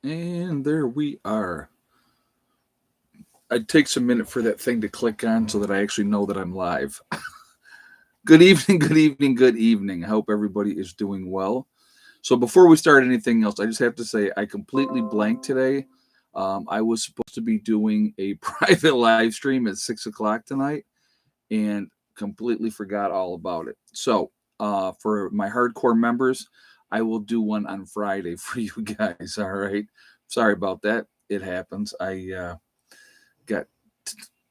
And there we are. It takes a minute for that thing to click on so that I actually know that I'm live. Good evening, good evening, good evening. I hope everybody is doing well. So, before we start anything else, I just have to say I completely blanked today. I was supposed to be doing a private live stream at 6 o'clock tonight and completely forgot all about it. So, for my hardcore members, I will do one on Friday for you guys. All right. Sorry about that. It happens. I got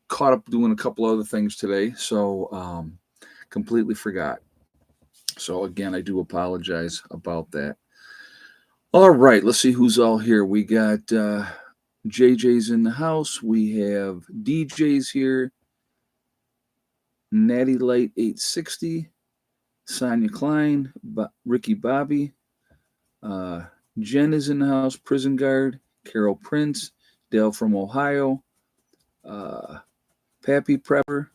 caught up doing a couple other things today, so completely forgot. So again, I do apologize about that. All right, let's see who's all here. We got JJ's in the house. We have DJ's here. Natty Light 860, Sonia Klein, Ricky Bobby, uh, Jen is in the house. Prison Guard, Carol Prince, Dale from Ohio, uh, Pappy Prepper.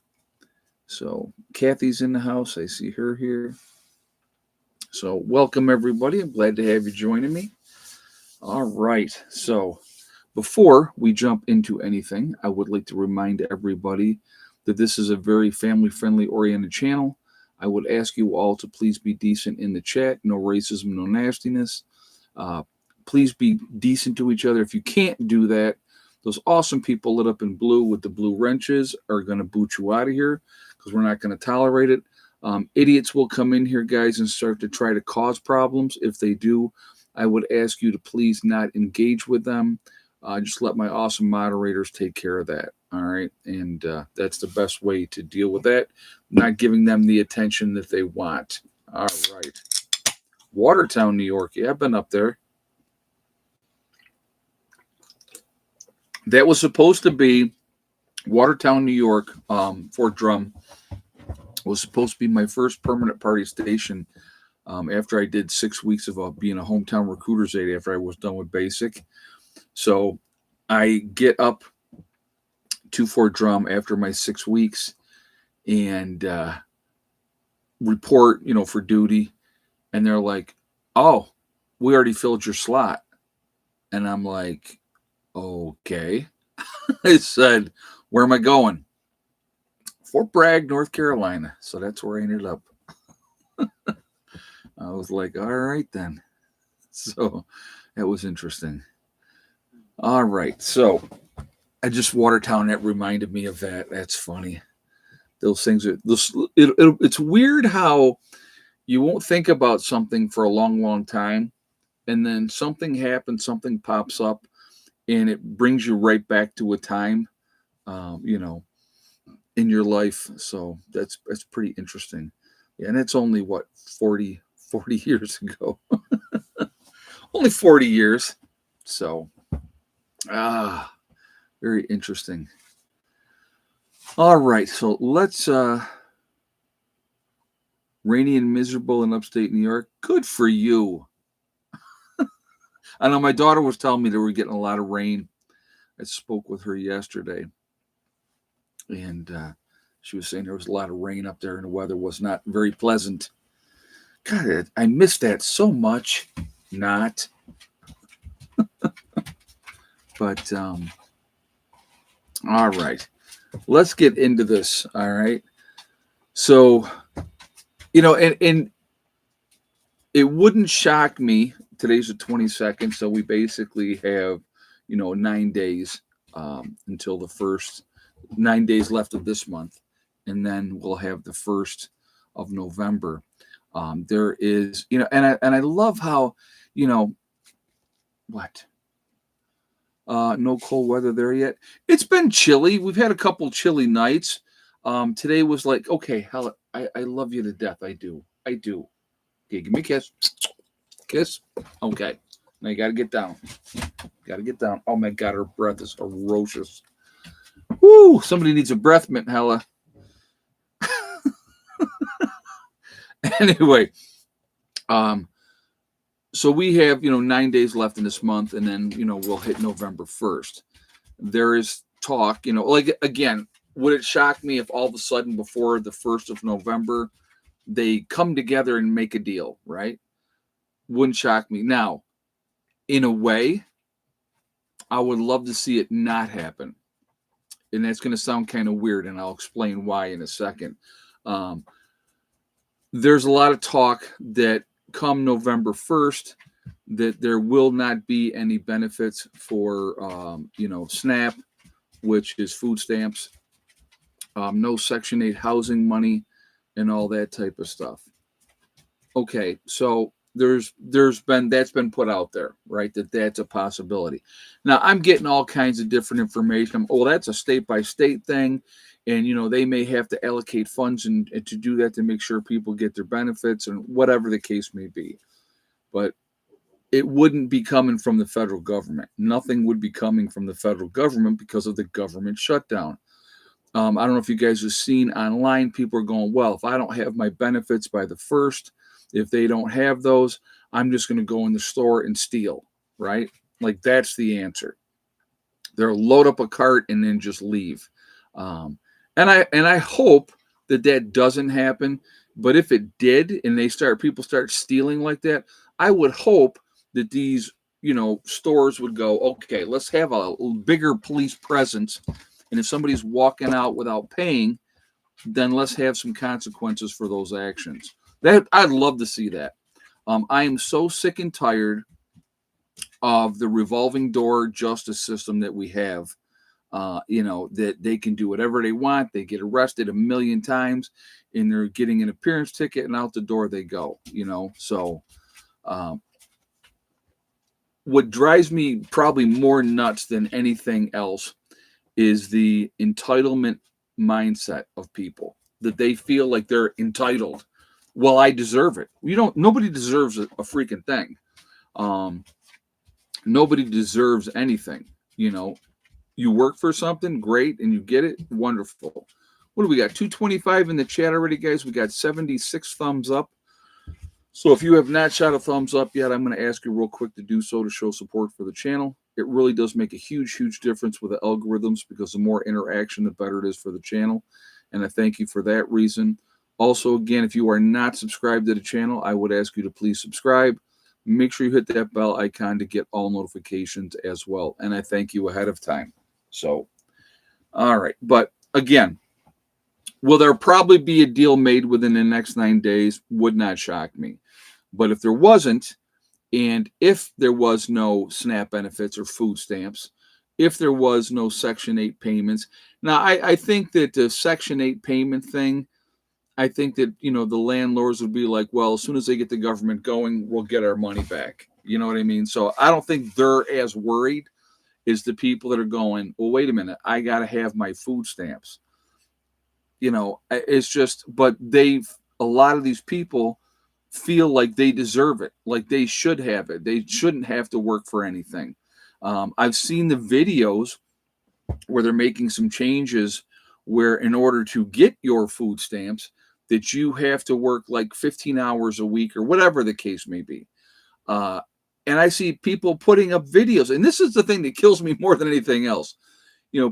So Kathy's in the house. I see her here. So welcome everybody. I'm glad to have you joining me. All right. So before we jump into anything, I would like to remind everybody that this is a very family friendly oriented channel. I would ask you all to please be decent in the chat. No racism, no nastiness. Uh, please be decent to each other. If you can't do that, those awesome people lit up in blue with the blue wrenches are going to boot you out of here because we're not going to tolerate it. Idiots will come in here, guys, and start to try to cause problems. If they do, I would ask you to please not engage with them. Just let my awesome moderators take care of that. All right. And that's the best way to deal with that, not giving them the attention that they want. All right. Watertown, New York. Yeah, I've been up there. That was supposed to be Watertown, New York, Fort Drum was supposed to be my first permanent party station after I did 6 weeks of being a hometown recruiter's aide after I was done with basic. So I get up to Fort Drum after my 6 weeks and report, for duty. And they're like, oh, we already filled your slot. And I'm like, okay. I said, where am I going? Fort Bragg, North Carolina. So that's where I ended up. I was like, all right then. So that was interesting. All right. So I just Watertown, that reminded me of that. That's funny. Those things are it's weird how you won't think about something for a long, long time, and then something happens, something pops up, and it brings you right back to a time, in your life. So that's pretty interesting. Yeah, and it's only what 40 years ago. Only 40 years. So very interesting. All right, so let's rainy and miserable in upstate New York. Good for you. I know my daughter was telling me they were getting a lot of rain. I spoke with her yesterday, and she was saying there was a lot of rain up there, and the weather was not very pleasant. God, I miss that so much. Not, but all right, let's get into this. All right, so and it wouldn't shock me. Today's the 22nd, so we basically have 9 days until the first 9 days left of this month, and then we'll have the first of November. There is, and I love how, what? No cold weather there yet. It's been chilly. We've had a couple chilly nights. Today was like, okay, hell, I love you to death. I do. Okay, give me a kiss. Kiss. Okay. Now you gotta get down. Oh my god, her breath is ferocious. Woo! Somebody needs a breath mint, Hella. Anyway, so we have 9 days left in this month, and then we'll hit November 1st. There is talk, like again, would it shock me if all of a sudden before the 1st of November they come together and make a deal, right? Wouldn't shock me. Now, in a way, I would love to see it not happen. And that's going to sound kind of weird, and I'll explain why in a second. Um, there's a lot of talk that come November 1st, that there will not be any benefits for, SNAP, which is food stamps, no Section 8 housing money, and all that type of stuff. Okay, so there's been that's been put out there, right? That's a possibility. Now I'm getting all kinds of different information. Oh, that's a state by state thing, and they may have to allocate funds and to do that to make sure people get their benefits and whatever the case may be. But it wouldn't be coming from the federal government. Nothing would be coming from the federal government because of the government shutdown. I don't know if you guys have seen online, people are going, well, if I don't have my benefits by the 1st, if they don't have those, I'm just going to go in the store and steal, right? Like that's the answer. They'll load up a cart and then just leave. And I hope that doesn't happen. But if it did, and people start stealing like that, I would hope that these stores would go, okay, let's have a bigger police presence. And if somebody's walking out without paying, then let's have some consequences for those actions. That I'd love to see that. I am so sick and tired of the revolving door justice system that we have. That they can do whatever they want. They get arrested a million times, and they're getting an appearance ticket, and out the door they go. So what drives me probably more nuts than anything else is the entitlement mindset of people, that they feel like they're entitled. Well, I deserve it. Nobody deserves a freaking thing. Nobody deserves anything. You work for something, great, and you get it, wonderful. What do we got? 225 in the chat already, guys. We got 76 thumbs up. So if you have not shot a thumbs up yet, I'm going to ask you real quick to do so to show support for the channel. It really does make a huge, huge difference with the algorithms, because the more interaction, the better it is for the channel. And I thank you for that reason. Also, again, if you are not subscribed to the channel, I would ask you to please subscribe. Make sure you hit that bell icon to get all notifications as well. And I thank you ahead of time. So, all right. But again, will there probably be a deal made within the next 9 days? Would not shock me. But if there wasn't, and if there was no SNAP benefits or food stamps, if there was no Section 8 payments. Now, I think that the Section 8 payment thing, I think that, the landlords would be like, well, as soon as they get the government going, we'll get our money back. You know what I mean? So I don't think they're as worried as the people that are going, well, wait a minute, I got to have my food stamps. It's just, but a lot of these people feel like they deserve it, like they should have it. They shouldn't have to work for anything. I've seen the videos where they're making some changes where in order to get your food stamps, that you have to work like 15 hours a week or whatever the case may be. And I see people putting up videos, and this is the thing that kills me more than anything else.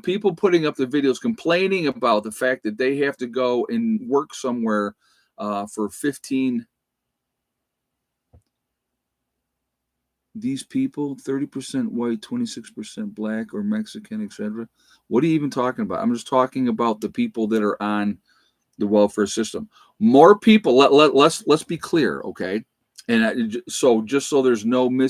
People putting up the videos complaining about the fact that they have to go and work somewhere for 15. These people, 30% white, 26% black or Mexican, etc. What are you even talking about? I'm just talking about the people that are on the welfare system. More people. Let's be clear, okay? And so just so there's that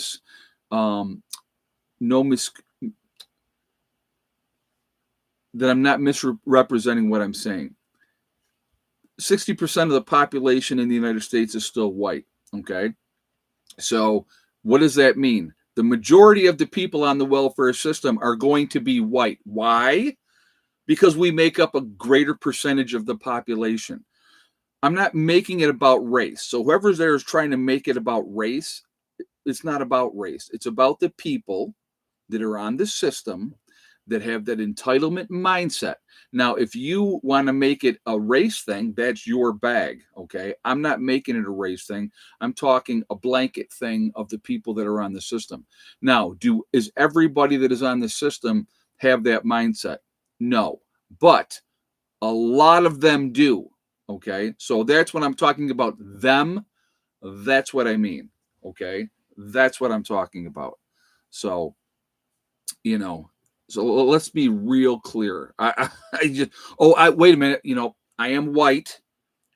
I'm not misrepresenting what I'm saying. 60% of the population in the United States is still white, okay? So what does that mean? The majority of the people on the welfare system are going to be white. Why? Because we make up a greater percentage of the population. I'm not making it about race. So whoever's there is trying to make it about race. It's not about race. It's about the people that are on the system that have that entitlement mindset. Now, if you want to make it a race thing, that's your bag, okay? I'm not making it a race thing. I'm talking a blanket thing of the people that are on the system. Now, is everybody that is on the system have that mindset? No, but a lot of them do, okay? So that's when I'm talking about them. That's what I mean, okay? That's what I'm talking about. So you know. So let's be real clear. I just, wait a minute. I am white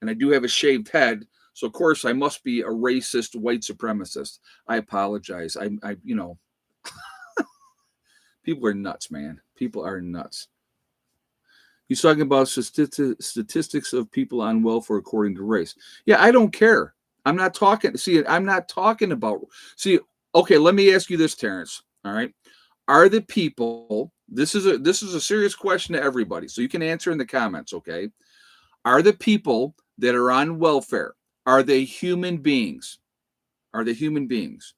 and I do have a shaved head. So of course I must be a racist white supremacist. I apologize. People are nuts, man. People are nuts. He's talking about statistics of people on welfare according to race. Yeah, I don't care. I'm not talking. See, I'm not talking about. See, okay. Let me ask you this, Terrence. All right. Are the people? This is a serious question to everybody. So you can answer in the comments. Okay. Are the people that are on welfare? Are they human beings? Are they human beings?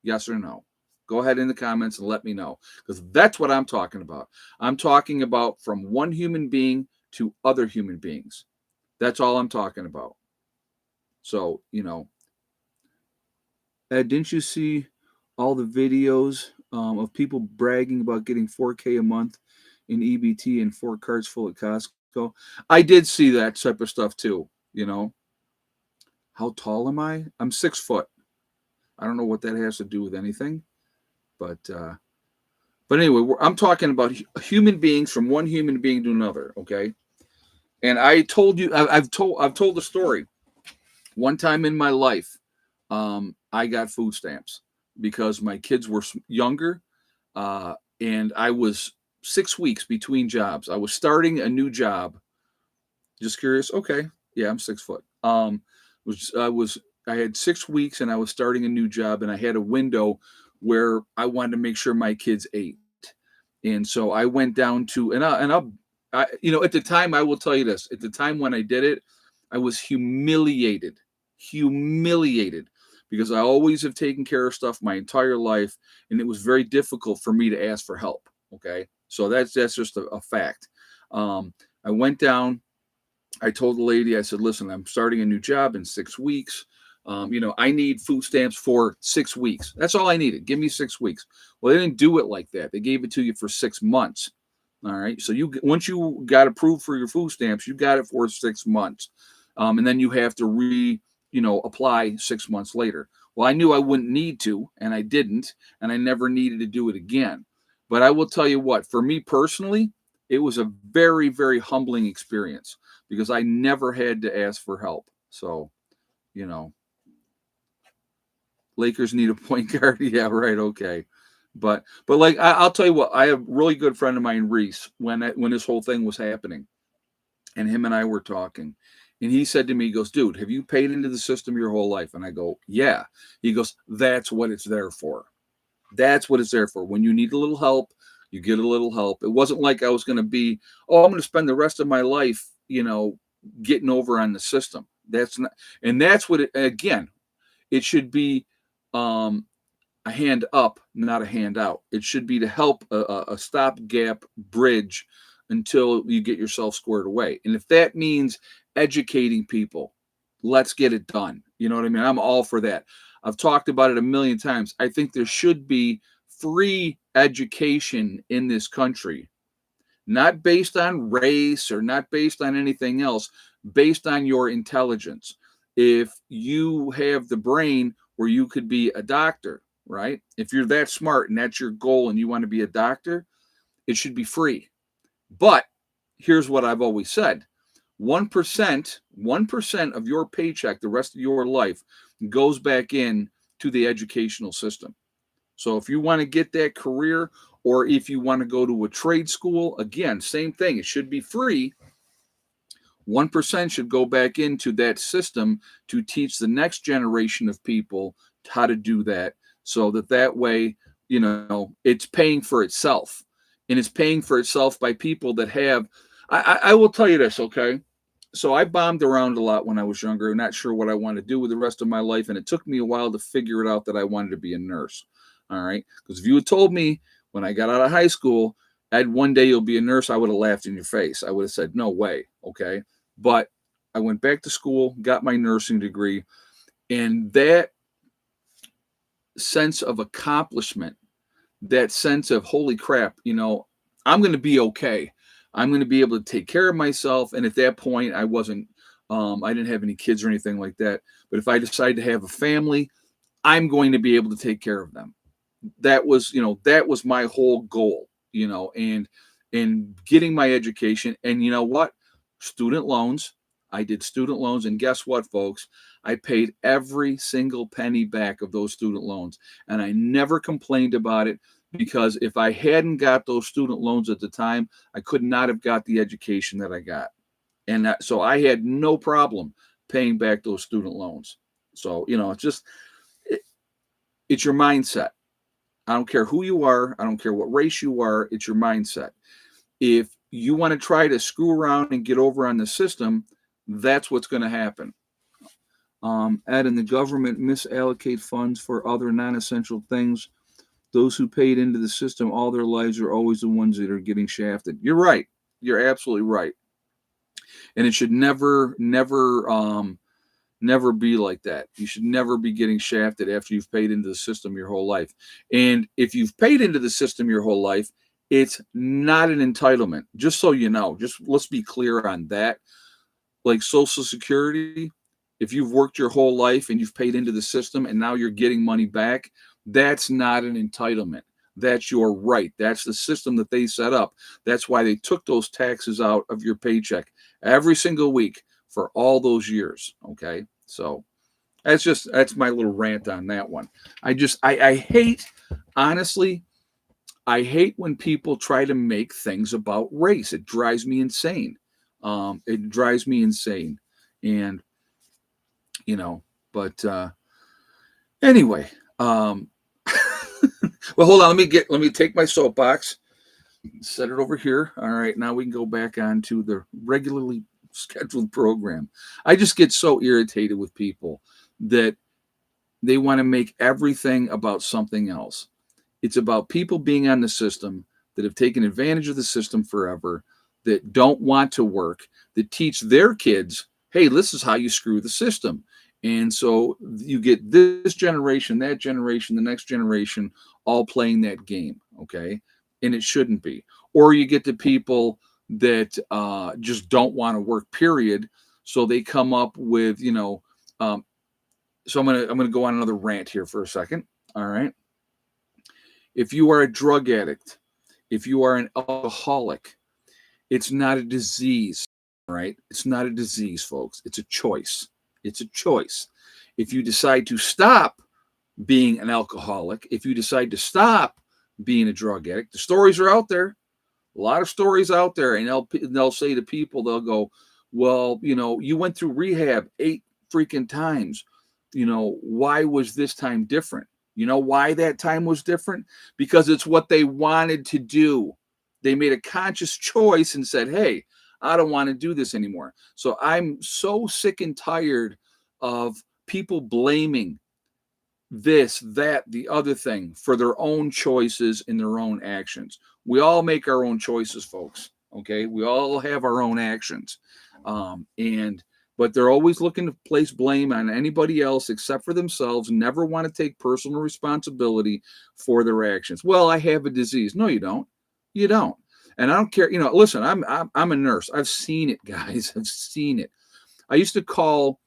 Yes or no? Go ahead in the comments and let me know, because that's what I'm talking about. I'm talking about from one human being to other human beings. That's all I'm talking about. So, Ed, didn't you see all the videos of people bragging about getting 4K a month in EBT and 4 carts full at Costco? I did see that type of stuff too. How tall am I? I'm 6 foot. I don't know what that has to do with anything, but anyway, I'm talking about human beings, from one human being to another. Okay, and I told you, I've told the story. One time in my life, I got food stamps because my kids were younger, and I was 6 weeks between jobs. I was starting a new job. Just curious. Okay, yeah, I'm 6 foot. I had 6 weeks and I was starting a new job, and I had a window where I wanted to make sure my kids ate. And so I went down to, at the time, I will tell you this, at the time when I did it, I was humiliated, because I always have taken care of stuff my entire life. And it was very difficult for me to ask for help. Okay. So that's just a fact. I went down, I told the lady, I said, listen, I'm starting a new job in 6 weeks. I need food stamps for 6 weeks. That's all I needed. Give me 6 weeks. Well, they didn't do it like that. They gave it to you for 6 months. All right. So once you got approved for your food stamps, you got it for 6 months. And then you have to apply 6 months later. Well, I knew I wouldn't need to, and I didn't, and I never needed to do it again. But I will tell you what, for me personally, it was a very, very humbling experience, because I never had to ask for help. So, Lakers need a point guard. Yeah, right. Okay. But like, I'll tell you what, I have a really good friend of mine, Reese, when this whole thing was happening, and him and I were talking, and he said to me, he goes, dude, have you paid into the system your whole life? And I go, yeah. He goes, that's what it's there for. That's what it's there for. When you need a little help, you get a little help. It wasn't like I was going to be, I'm going to spend the rest of my life, getting over on the system. That's not, and that's what again, it should be a hand up, not a hand out. It should be to help a stopgap bridge until you get yourself squared away. And if that means educating people, let's get it done. You know what I mean? I'm all for that. I've talked about it a million times. I think there should be free education in this country, not based on race or not based on anything else, based on your intelligence. If you have the brain where you could be a doctor, right? If you're that smart and that's your goal and you want to be a doctor, it should be free. But here's what I've always said. 1% of your paycheck the rest of your life goes back in to the educational system. So if you want to get that career, or if you want to go to a trade school, again, same thing. It should be free. 1% should go back into that system to teach the next generation of people how to do that, so that way, it's paying for itself. And it's paying for itself by people that have, I will tell you this, okay? So I bombed around a lot when I was younger, not sure what I wanted to do with the rest of my life. And it took me a while to figure it out that I wanted to be a nurse. All right. Because if you had told me when I got out of high school, Ed, one day you'll be a nurse, I would have laughed in your face. I would have said, no way. Okay. But I went back to school, got my nursing degree, and that sense of accomplishment, that sense of, holy crap, I'm going to be okay. I'm going to be able to take care of myself. And at that point, I didn't have any kids or anything like that. But if I decide to have a family, I'm going to be able to take care of them. that was, that was my whole goal, and getting my education. And you know what? Student loans. I did student loans, and guess what, folks? I paid every single penny back of those student loans, and I never complained about it, because if I hadn't got those student loans at the time, I could not have got the education that I got. And so I had no problem paying back those student loans. So, it's just, it's your mindset. I don't care who you are. I don't care what race you are. It's your mindset. If you want to try to screw around and get over on the system, that's what's going to happen. Ed, and the government misallocate funds for other non-essential things. Those who paid into the system all their lives are always the ones that are getting shafted. You're right. You're absolutely right. And it should never be like that. You should never be getting shafted after you've paid into the system your whole life. And if you've paid into the system your whole life, it's not an entitlement. Just so you know, just let's be clear on that. Like Social Security, if you've worked your whole life and you've paid into the system and now you're getting money back, that's not an entitlement. That's your right. That's the system that they set up. That's why they took those taxes out of your paycheck every single week for all those years. Okay. So that's my little rant on that one. I hate, honestly, I hate when people try to make things about race. It drives me insane. It drives me insane. And, but anyway, well, hold on. Let me take my soapbox, set it over here. All right. Now we can go back on to the regularly scheduled program. I just get so irritated with people that they want to make everything about something else. It's about people being on the system that have taken advantage of the system forever, that don't want to work, that teach their kids, hey, this is how you screw the system. And so you get this generation, that generation, the next generation, all playing that game, okay? And it shouldn't be. Or you get the people that just don't want to work, period. So they come up with, so I'm gonna go on another rant here for a second. All right. If you are a drug addict, if you are an alcoholic, it's not a disease, right? It's not a disease, folks. It's a choice. It's a choice. If you decide to stop being an alcoholic, if you decide to stop being a drug addict, the stories are out there. A lot of stories out there, and they'll say to people, they'll go, well, you went through rehab 8 freaking times. Why was this time different? You know why that time was different? Because it's what they wanted to do. They made a conscious choice and said, hey, I don't want to do this anymore. So I'm so sick and tired of people blaming this, that, the other thing for their own choices and their own actions. We all make our own choices, folks. Okay. We all have our own actions. But they're always looking to place blame on anybody else except for themselves, never want to take personal responsibility for their actions. Well, I have a disease. No, you don't. You don't. And I don't care. Listen, I'm a nurse. I've seen it, guys. I've seen it. I used to call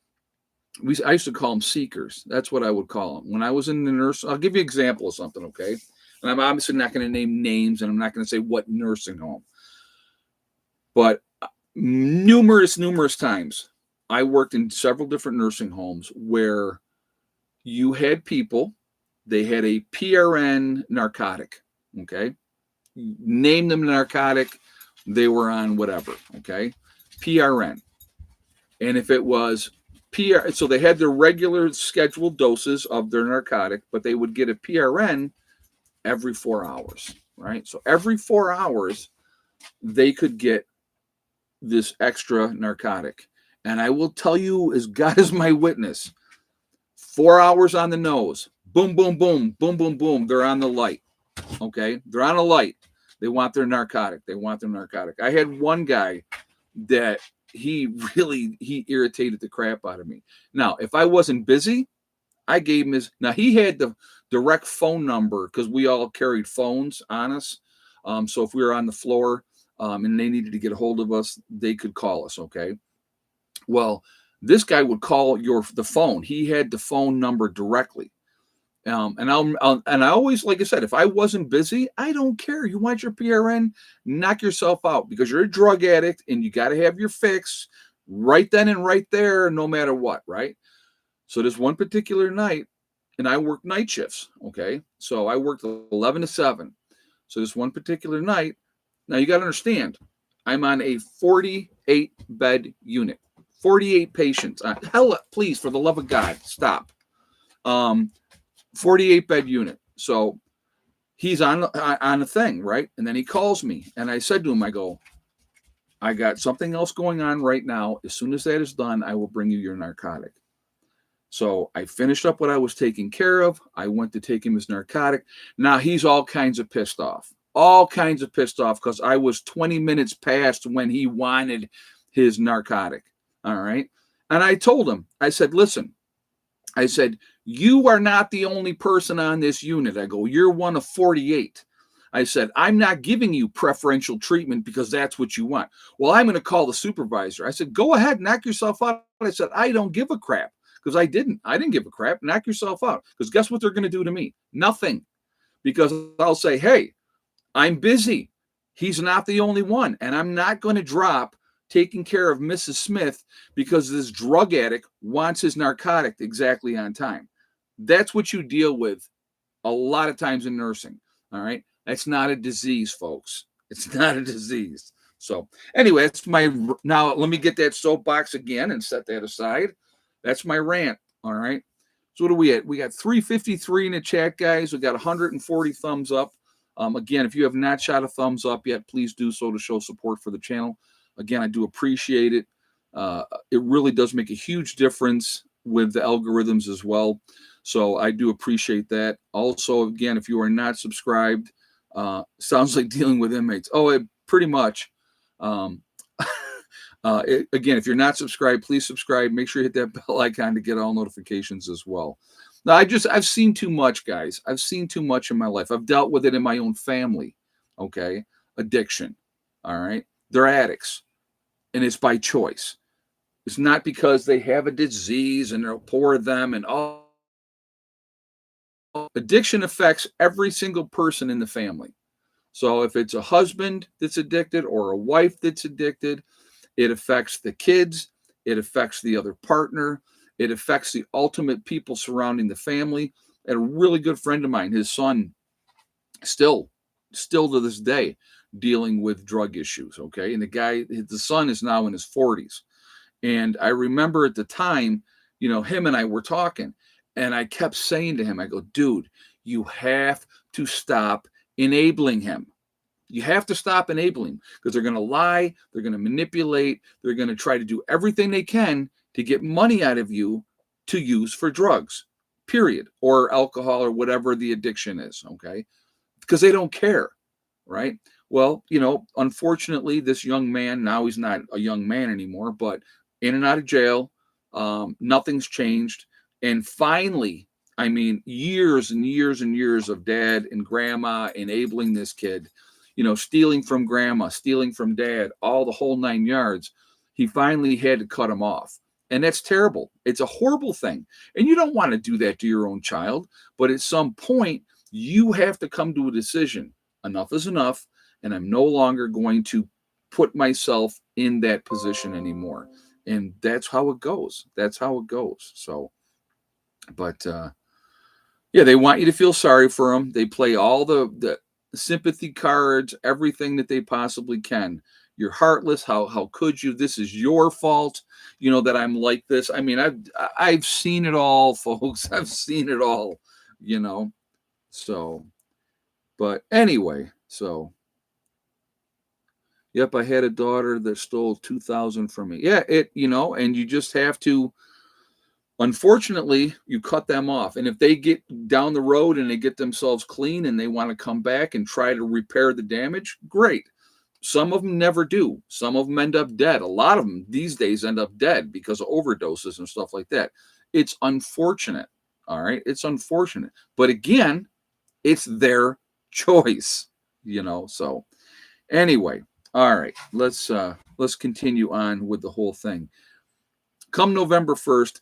them seekers. That's what I would call them. When I was in the nurse, I'll give you an example of something, okay? And I'm obviously not going to name names, and I'm not going to say what nursing home. But numerous times, I worked in several different nursing homes where you had people, they had a PRN narcotic, okay? Name them narcotic, they were on whatever, okay? PRN. And if it was so they had their regular scheduled doses of their narcotic, but they would get a PRN every 4 hours, right? So every 4 hours, they could get this extra narcotic. And I will tell you, as God is my witness, 4 hours on the nose, boom, boom, boom, boom, boom, boom, they're on the light, okay? They're on a light. They want their narcotic. I had one guy that he irritated the crap out of me. Now, if I wasn't busy, I gave him he had the direct phone number because we all carried phones on us. So if we were on the floor and they needed to get a hold of us, they could call us, okay? Well, this guy would call the phone. He had the phone number directly. And I always, like I said, if I wasn't busy, I don't care. You want your PRN, knock yourself out because you're a drug addict and you got to have your fix right then and right there, no matter what, right? So this one particular night, and I worked night shifts, okay? So I worked 11 to 7. So this one particular night, now you got to understand, I'm on a 48 bed unit, 48 patients. Hell, please, for the love of God, stop. 48 bed unit. So he's on a thing, right? And then he calls me, and I said to him, I go, I got something else going on right now. As soon as that is done, I will bring you your narcotic. So I finished up what I was taking care of. I went to take him his narcotic. Now he's all kinds of pissed off, because I was 20 minutes past when he wanted his narcotic. All right. And I told him, I said, listen, I said, you are not the only person on this unit. I go, you're one of 48. I said, I'm not giving you preferential treatment because that's what you want. Well, I'm going to call the supervisor. I said, go ahead, knock yourself out. I said, I don't give a crap because I didn't give a crap. Knock yourself out. Because guess what they're going to do to me? Nothing. Because I'll say, hey, I'm busy. He's not the only one. And I'm not going to drop taking care of Mrs. Smith because this drug addict wants his narcotic exactly on time. That's what you deal with a lot of times in nursing. All right. That's not a disease, folks. It's not a disease. So anyway, that's now let me get that soapbox again and set that aside. That's my rant. All right. So what are we at? We got 353 in the chat, guys. We got 140 thumbs up. Again, if you have not shot a thumbs up yet, please do so to show support for the channel. Again, I do appreciate it. It really does make a huge difference with the algorithms as well. So I do appreciate that. Also, again, if you are not subscribed, sounds like dealing with inmates. Pretty much. Again, if you're not subscribed, please subscribe. Make sure you hit that bell icon to get all notifications as well. Now, I've seen too much, guys. I've seen too much in my life. I've dealt with it in my own family. Okay. Addiction. All right. They're addicts, and it's by choice. It's not because they have a disease and they're poor them and all. Addiction affects every single person in the family. So if it's a husband that's addicted or a wife that's addicted, it affects the kids, it affects the other partner, it affects the ultimate people surrounding the family. And a really good friend of mine, his son, still to this day, dealing with drug issues. Okay. And the son is now in his 40s. And I remember at the time, him and I were talking, and I kept saying to him, I go, dude, you have to stop enabling him. You have to stop enabling because they're going to lie. They're going to manipulate. They're going to try to do everything they can to get money out of you to use for drugs, period, or alcohol or whatever the addiction is. Okay. Because they don't care. Right. Well, unfortunately, this young man, now he's not a young man anymore, but in and out of jail, nothing's changed. And finally, I mean, years and years and years of dad and grandma enabling this kid, stealing from grandma, stealing from dad, all the whole 9 yards. He finally had to cut him off. And that's terrible. It's a horrible thing. And you don't want to do that to your own child. But at some point, you have to come to a decision. Enough is enough. And I'm no longer going to put myself in that position anymore. And that's how it goes. So, but yeah, they want you to feel sorry for them. They play all the sympathy cards, everything that they possibly can. You're heartless. How could you? This is your fault. That I'm like this. I mean, I've seen it all, folks. I've seen it all. So, but anyway, so. Yep, I had a daughter that stole $2,000 from me. Yeah, and you just have to, unfortunately, you cut them off. And if they get down the road and they get themselves clean and they want to come back and try to repair the damage, great. Some of them never do. Some of them end up dead. A lot of them these days end up dead because of overdoses and stuff like that. It's unfortunate. All right. It's unfortunate. But again, it's their choice, so anyway. All right, let's continue on with the whole thing. Come November 1st,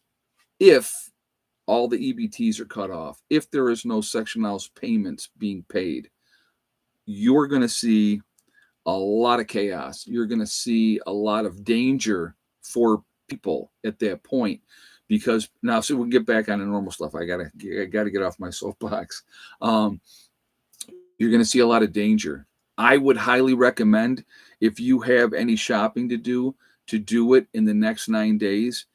if all the EBTs are cut off, if there is no section house payments being paid, you're going to see a lot of chaos. You're going to see a lot of danger for people at that point. Because now, so we'll get back on the normal stuff. I gotta get off my soapbox. You're going to see a lot of danger. I would highly recommend, if you have any shopping to do it in the next 9 days.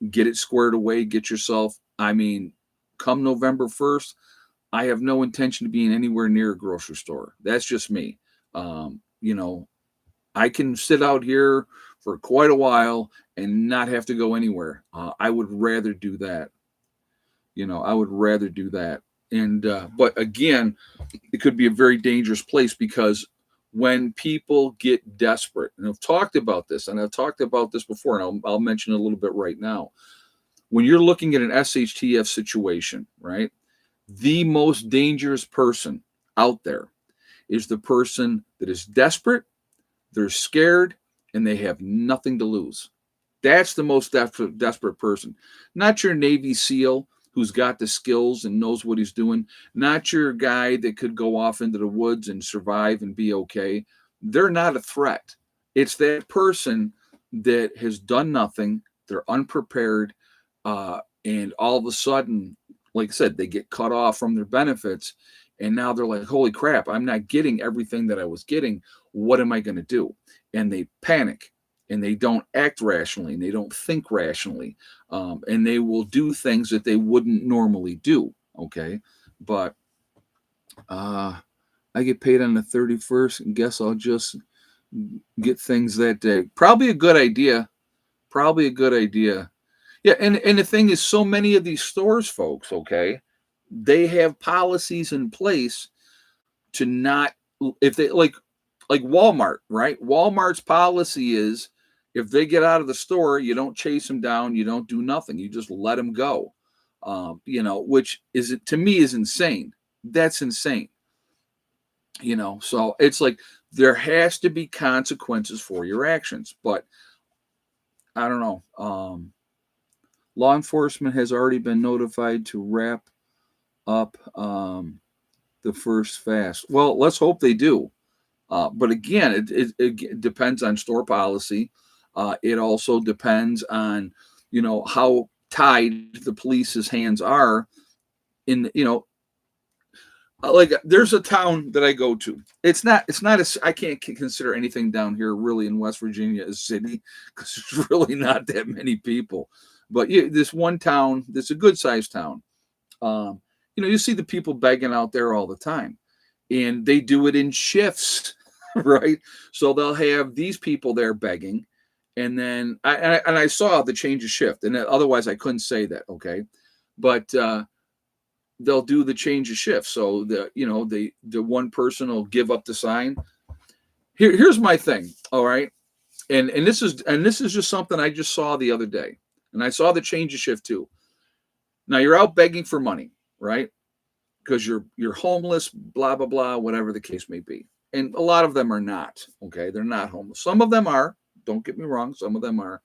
Get it squared away. Get yourself. I mean, come November 1st, I have no intention of being anywhere near a grocery store. That's just me. You know, I can sit out here for quite a while and not have to go anywhere. I would rather do that. I would rather do that. And but again, it could be a very dangerous place, because when people get desperate, and I've talked about this, before, and I'll mention it a little bit right now. When you're looking at an SHTF situation, right, the most dangerous person out there is the person that is desperate, they're scared, and they have nothing to lose. That's the most desperate person. Not your Navy SEAL who's got the skills and knows what he's doing. Not your guy that could go off into the woods and survive and be okay. They're not a threat. It's that person that has done nothing. They're unprepared. And all of a sudden, like I said, they get cut off from their benefits. And now they're like, holy crap, I'm not getting everything that I was getting. What am I going to do? And they panic, and they don't act rationally, and they don't think rationally. And they will do things that they wouldn't normally do. Okay. But I get paid on the 31st, and guess I'll just get things that day. Probably a good idea. Yeah. And the thing is, so many of these stores, folks, okay, they have policies in place to not, if they like Walmart, right? Walmart's policy is, if they get out of the store, you don't chase them down, you don't do nothing, you just let them go. Which is, to me, is insane. That's insane. So it's like, there has to be consequences for your actions. But I don't know. Law enforcement has already been notified to wrap up the first fast. Well, let's hope they do. But again, it depends on store policy. It also depends on, how tied the police's hands are in, like, there's a town that I go to. I can't consider anything down here really in West Virginia a city, because there's really not that many people. But this one town, that's a good sized town. You see the people begging out there all the time, and they do it in shifts, right? So they'll have these people there begging, and then I saw the change of shift, and otherwise I couldn't say that, okay? But they'll do the change of shift. So the one person will give up the sign. Here's my thing, all right? And this is just something I just saw the other day, and I saw the change of shift too. Now, you're out begging for money, right? Because you're homeless, blah blah blah, whatever the case may be. And a lot of them are not, okay? They're not homeless. Some of them are. Don't get me wrong. Some of them are.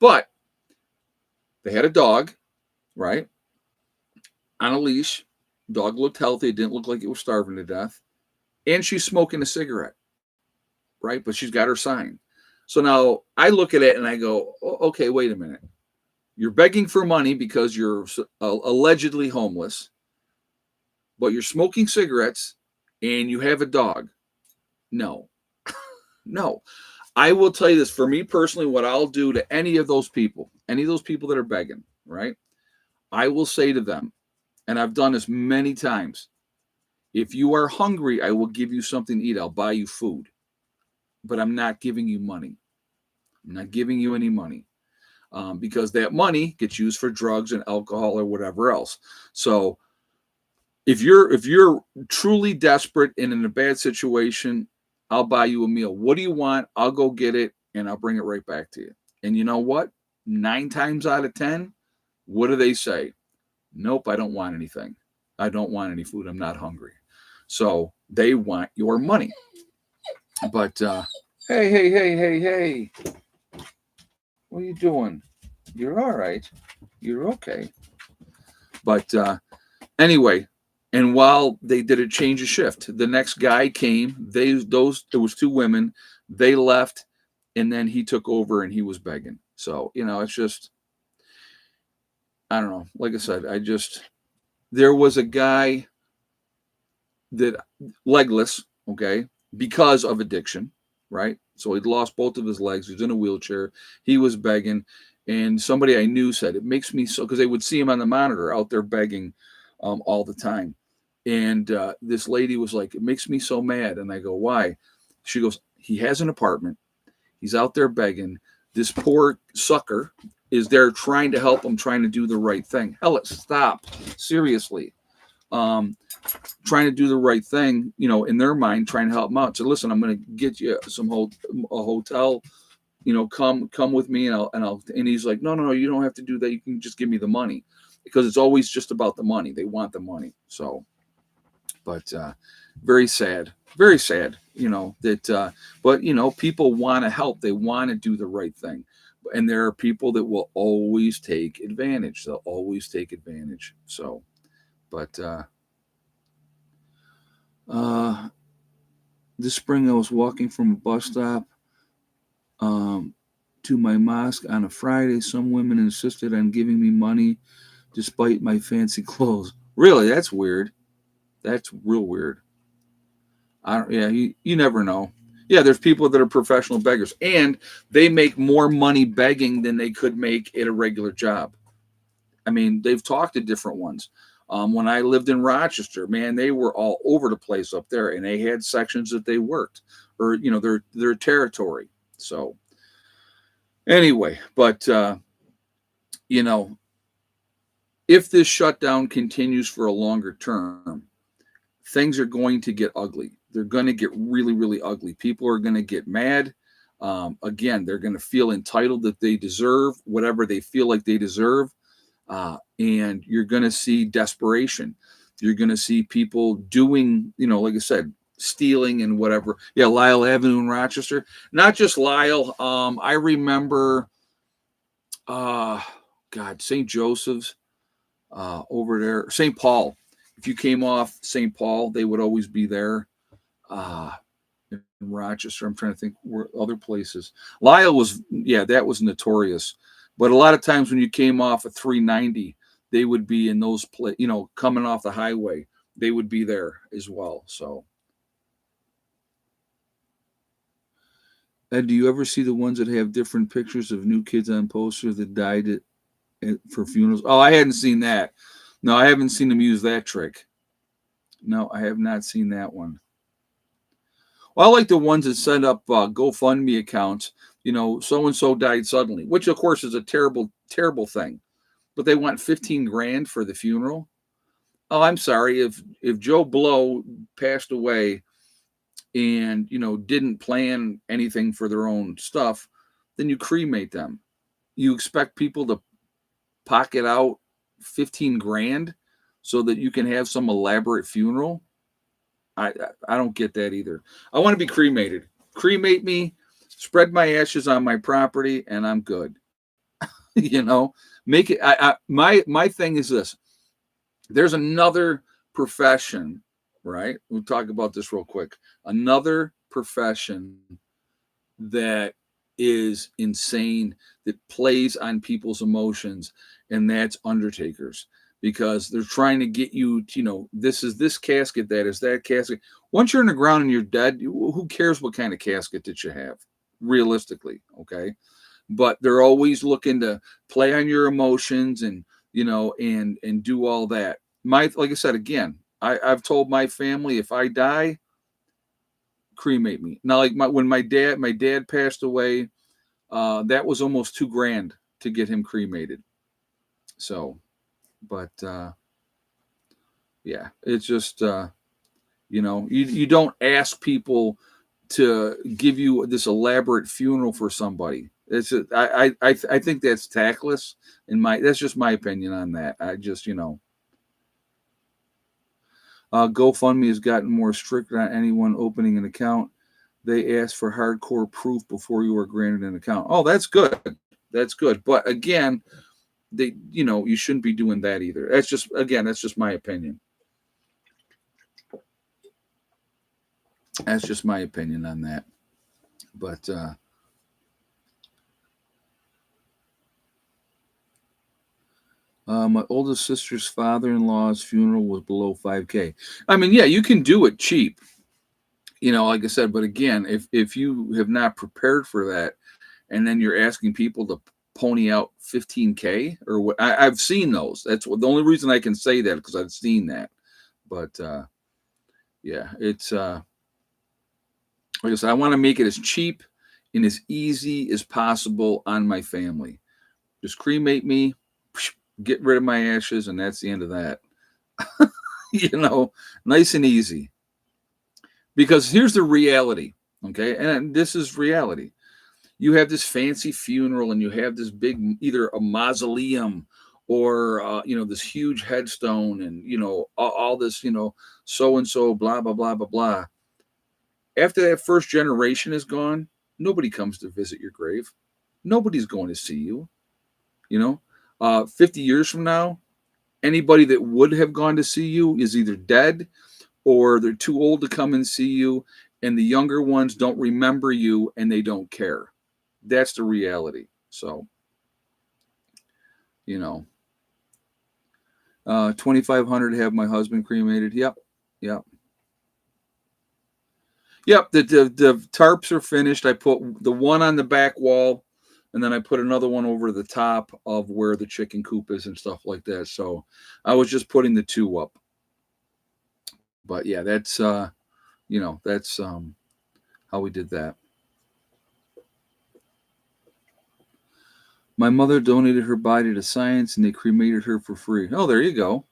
But they had a dog, right, on a leash. Dog looked healthy. It didn't look like it was starving to death. And she's smoking a cigarette, right? But she's got her sign. So now I look at it and I go, okay, wait a minute. You're begging for money because you're allegedly homeless, but you're smoking cigarettes and you have a dog. No. No. I will tell you this, for me personally, what I'll do to any of those people that are begging, right? I will say to them, and I've done this many times, if you are hungry, I will give you something to eat. I'll buy you food. But I'm not giving you money. I'm not giving you any money. Because that money gets used for drugs and alcohol or whatever else. So if you're truly desperate and in a bad situation, I'll buy you a meal. What do you want? I'll go get it, and I'll bring it right back to you. And you know what? 9 times out of 10, what do they say? Nope, I don't want anything. I don't want any food. I'm not hungry. So they want your money. But hey. What are you doing? You're all right. You're okay. But anyway, and while they did a change of shift, the next guy came. There was two women. They left, and then he took over, and he was begging. So it's just, I don't know. Like I said, there was a guy that legless, okay, because of addiction, right? So he'd lost both of his legs. He was in a wheelchair. He was begging, and somebody I knew said it makes me so, because they would see him on the monitor out there begging all the time. And this lady was like, it makes me so mad. And I go, why? She goes, he has an apartment. He's out there begging. This poor sucker is there trying to help him, trying to do the right thing. Hell, stop. Seriously. Trying to do the right thing, in their mind, trying to help them out. So listen, I'm going to get you a hotel, come with me, and he's like, no, you don't have to do that. You can just give me the money, because it's always just about the money. They want the money. So, but very sad, that, but people want to help. They want to do the right thing. And there are people that will always take advantage. They'll always take advantage. So, but this spring I was walking from a bus stop to my mosque on a Friday. Some women insisted on giving me money despite my fancy clothes. Really, that's weird. That's real weird. You never know. Yeah, there's people that are professional beggars, and they make more money begging than they could make at a regular job. I mean, they've talked to different ones. When I lived in Rochester, man, they were all over the place up there, and they had sections that they worked, or their territory. So anyway, but if this shutdown continues for a longer term, things are going to get ugly. They're going to get really, really ugly. People are going to get mad. Again, they're going to feel entitled that they deserve whatever they feel like they deserve. And you're going to see desperation. You're going to see people doing, like I said, stealing and whatever. Yeah, Lyle Avenue in Rochester. Not just Lyle. I remember, St. Joseph's over there. St. Paul. If you came off St. Paul, they would always be there. In Rochester, I'm trying to think where other places. Lyle that was notorious. But a lot of times when you came off of 390, they would be in those coming off the highway. They would be there as well. So, Ed, do you ever see the ones that have different pictures of new kids on posters that died for funerals? Oh, I hadn't seen that. No, I haven't seen them use that trick. No, I have not seen that one. Well, I like the ones that set up GoFundMe accounts. So and so died suddenly, which of course is a terrible, terrible thing. But they want 15 grand for the funeral. Oh, I'm sorry. If Joe Blow passed away and didn't plan anything for their own stuff, then you cremate them. You expect people to pocket out 15 grand so that you can have some elaborate funeral. I don't get that either. I want to be cremated. Cremate me, spread my ashes on my property, and I'm good. Make it. My thing is this. There's another profession, right? We'll talk about this real quick. Another profession that is insane, that plays on people's emotions, and that's undertakers. Because they're trying to get you to, this is this casket, that is that casket. Once you're in the ground and you're dead, who cares what kind of casket that you have, realistically, okay? But they're always looking to play on your emotions and, and do all that. Like I said, again, I've told my family, if I die, cremate me. Now, like when my dad passed away, that was almost $2,000 to get him cremated. So, but yeah, it's just you don't ask people to give you this elaborate funeral for somebody. I think that's tactless. That's just my opinion on that. I just GoFundMe has gotten more strict on anyone opening an account. They ask for hardcore proof before you are granted an account. Oh, that's good. That's good. But again, you shouldn't be doing that either. That's just my opinion. That's just my opinion on that. But my oldest sister's father-in-law's funeral was below 5K. I mean, yeah, you can do it cheap, like I said. But again, if you have not prepared for that, and then you're asking people to pony out 15K or what, I've seen those. That's the only reason I can say that, because I've seen that. But yeah, it's like I said, I want to make it as cheap and as easy as possible on my family. Just cremate me, get rid of my ashes, and that's the end of that. you know, Nice and easy. Because here's the reality, okay? And this is reality. You have this fancy funeral, and you have this big, either a mausoleum or this huge headstone, and all this, so and so, blah blah blah blah blah. After that first generation is gone, nobody comes to visit your grave. Nobody's going to see you. You know, 50 years from now, anybody that would have gone to see you is either dead or they're too old to come and see you, and the younger ones don't remember you and they don't care. That's the reality. So, you know, 2,500 to have my husband cremated. Yep, yep, yep. The tarps are finished. I put the one on the back wall, and then I put another one over the top of where the chicken coop is and stuff like that. So I was just putting the two up. But yeah, that's how we did that. My mother donated her body to science, and they cremated her for free. Oh, there you go.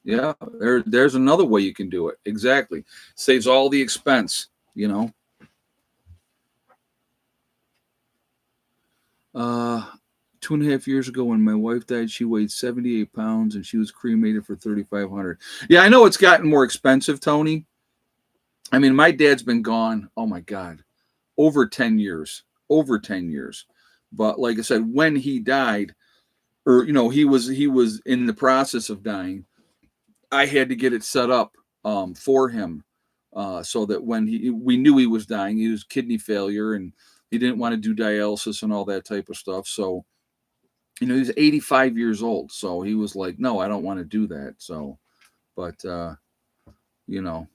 Yeah, there's another way you can do it. Exactly. Saves all the expense, you know. Uh 2.5 years ago, when my wife died, she weighed 78 pounds and she was cremated for 3,500. Yeah, I know it's gotten more expensive, Tony. I mean, my dad's been gone, oh my God, over 10 years. Over 10 years. But like I said, when he died, or he was in the process of dying, I had to get it set up for him, so that when we knew he was dying, he was kidney failure, and he didn't want to do dialysis and all that type of stuff. So he's 85 years old, so he was like, no, I don't want to do that. So, but you know,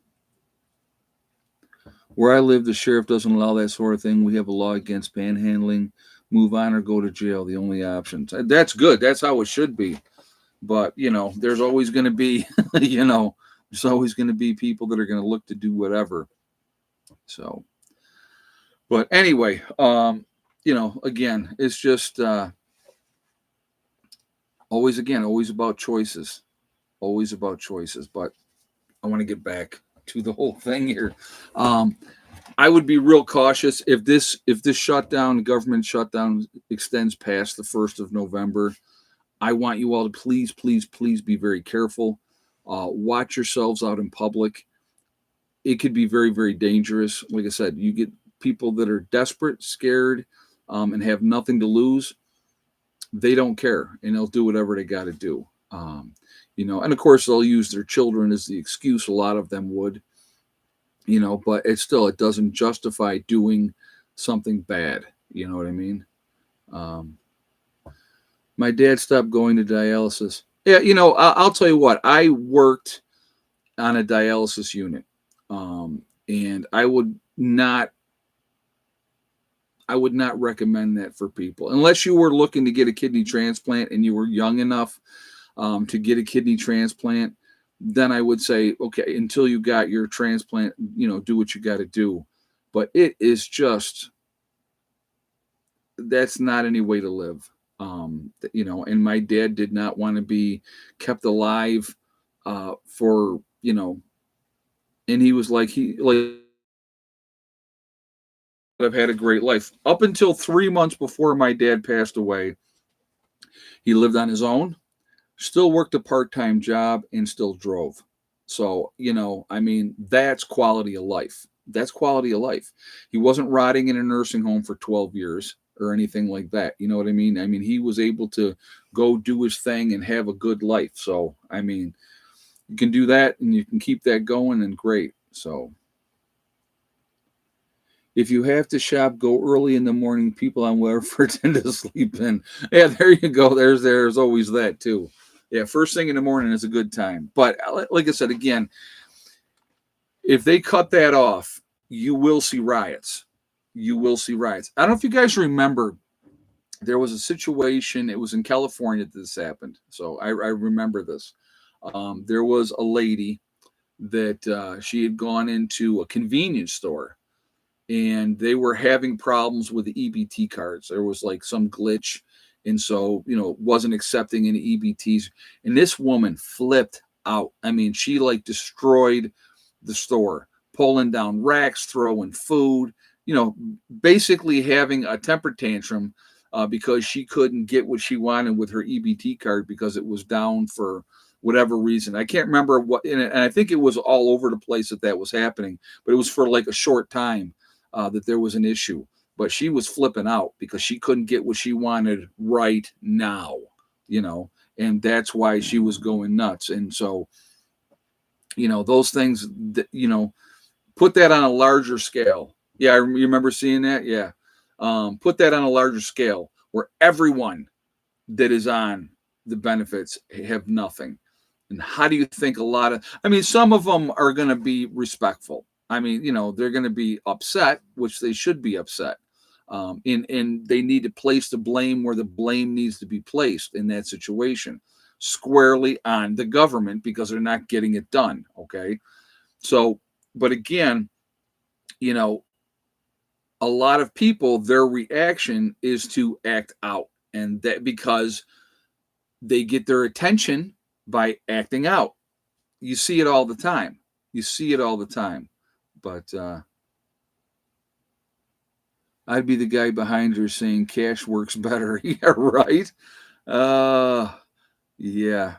where I live, the sheriff doesn't allow that sort of thing. We have a law against panhandling. Move on or go to jail. The only options. That's good. That's how it should be. But there's always going to be, there's always going to be people that are going to look to do whatever. So, but anyway, again, it's just always about choices, always about choices. But I want to get back to the whole thing here. I would be real cautious if this shutdown, government shutdown, extends past the 1st of November. I want you all to please, please, please be very careful. Watch yourselves out in public. It could be very, very dangerous. Like I said, you get people that are desperate, scared, and have nothing to lose. They don't care, and they'll do whatever they got to do. And of course they'll use their children as the excuse. A lot of them would, but it doesn't justify doing something bad. You know what I mean? My dad stopped going to dialysis. Yeah, I'll tell you what. I worked on a dialysis unit, and I would not recommend that for people unless you were looking to get a kidney transplant and you were young enough to get a kidney transplant. Then I would say, okay, until you got your transplant, do what you got to do. But it is just, that's not any way to live. And my dad did not want to be kept alive for, and he was like, I've had a great life. Up until 3 months before my dad passed away, he lived on his own, still worked a part-time job, and still drove. So, that's quality of life. That's quality of life. He wasn't rotting in a nursing home for 12 years. or anything like that. You know what I mean? I mean, he was able to go do his thing and have a good life. So, I mean, you can do that and you can keep that going, and great. So, if you have to shop, go early in the morning. People on welfare tend to sleep in. Yeah, there you go. There's always that too. Yeah, first thing in the morning is a good time. But like I said, again, if they cut that off, you will see riots. You will see riots. I don't know if you guys remember, there was a situation. It was in California that this happened. So I remember this. There was a lady that she had gone into a convenience store, and they were having problems with the EBT cards. There was like some glitch, and so wasn't accepting any EBTs. And this woman flipped out. I mean, she like destroyed the store, pulling down racks, throwing food. Basically having a temper tantrum because she couldn't get what she wanted with her EBT card because it was down for whatever reason. I can't remember what, and I think it was all over the place that was happening, but it was for like a short time that there was an issue. But she was flipping out because she couldn't get what she wanted right now, and that's why she was going nuts. And so, those things that, put that on a larger scale. Yeah, you remember seeing that? Yeah. Put that on a larger scale where everyone that is on the benefits have nothing. And how do you think some of them are going to be respectful. I mean, they're going to be upset, which they should be upset. And they need to place the blame where the blame needs to be placed in that situation, squarely on the government because they're not getting it done. Okay. So, but again, a lot of people, their reaction is to act out, and that because they get their attention by acting out. You see it all the time. But I'd be the guy behind her saying cash works better. Yeah, right. Yeah.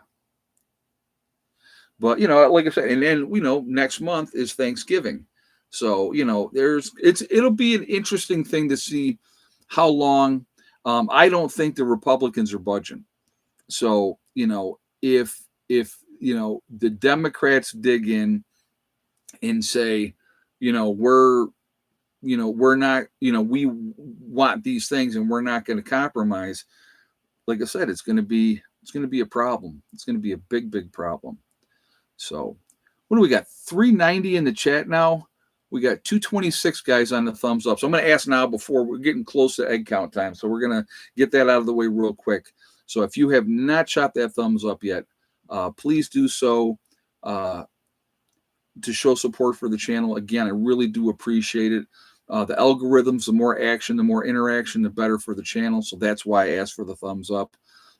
But like I said, and then next month is Thanksgiving. So, it'll be an interesting thing to see how long. I don't think the Republicans are budging. So, if the Democrats dig in and say, we're not, we want these things and we're not going to compromise. Like I said, it's going to be a problem. It's going to be a big, big problem. So, what do we got? 390 in the chat now. We got 226 guys on the thumbs up. So I'm going to ask now before we're getting close to egg count time. So we're going to get that out of the way real quick. So if you have not shot that thumbs up yet, please do so to show support for the channel. Again, I really do appreciate it. The algorithms, the more action, the more interaction, the better for the channel. So that's why I asked for the thumbs up.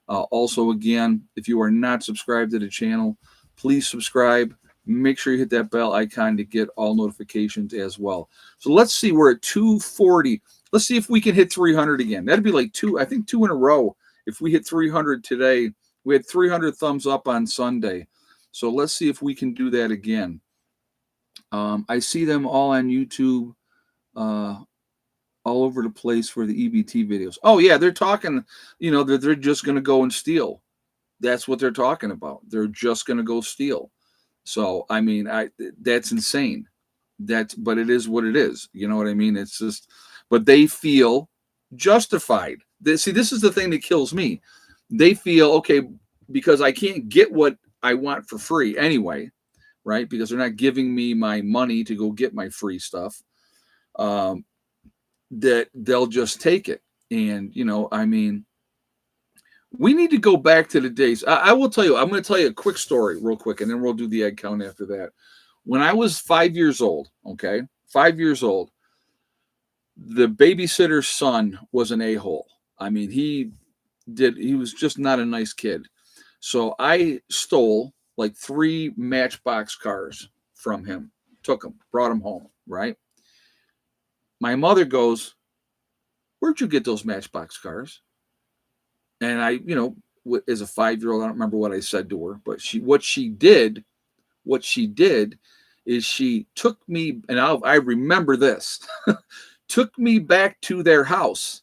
Also, again, if you are not subscribed to the channel, please subscribe. Make sure you hit that bell icon to get all notifications as well. So let's see, we're at 240. Let's see if we can hit 300 again. That'd be like two in a row. If we hit 300 today, we had 300 thumbs up on Sunday. So let's see if we can do that again. I see them all on YouTube, all over the place for the EBT videos. Oh yeah, they're talking, they're just going to go and steal. That's what they're talking about. They're just going to go steal. So, I mean, that's insane. But it is what it is. You know what I mean? It's just, but they feel justified. This is the thing that kills me. They feel, okay, because I can't get what I want for free anyway, right? Because they're not giving me my money to go get my free stuff, that they'll just take it. And, I mean, we need to go back to the days. I will tell you, I'm going to tell you a quick story real quick, and then we'll do the egg count after that. When I was 5 years old, okay, 5 years old, the babysitter's son was an a-hole. I mean, he was just not a nice kid. So I stole like 3 Matchbox cars from him, took them, brought them home, right? My mother goes, "Where'd you get those Matchbox cars?" And I, as a 5-year-old, I don't remember what I said to her, but what she did is she took me, and I remember this, took me back to their house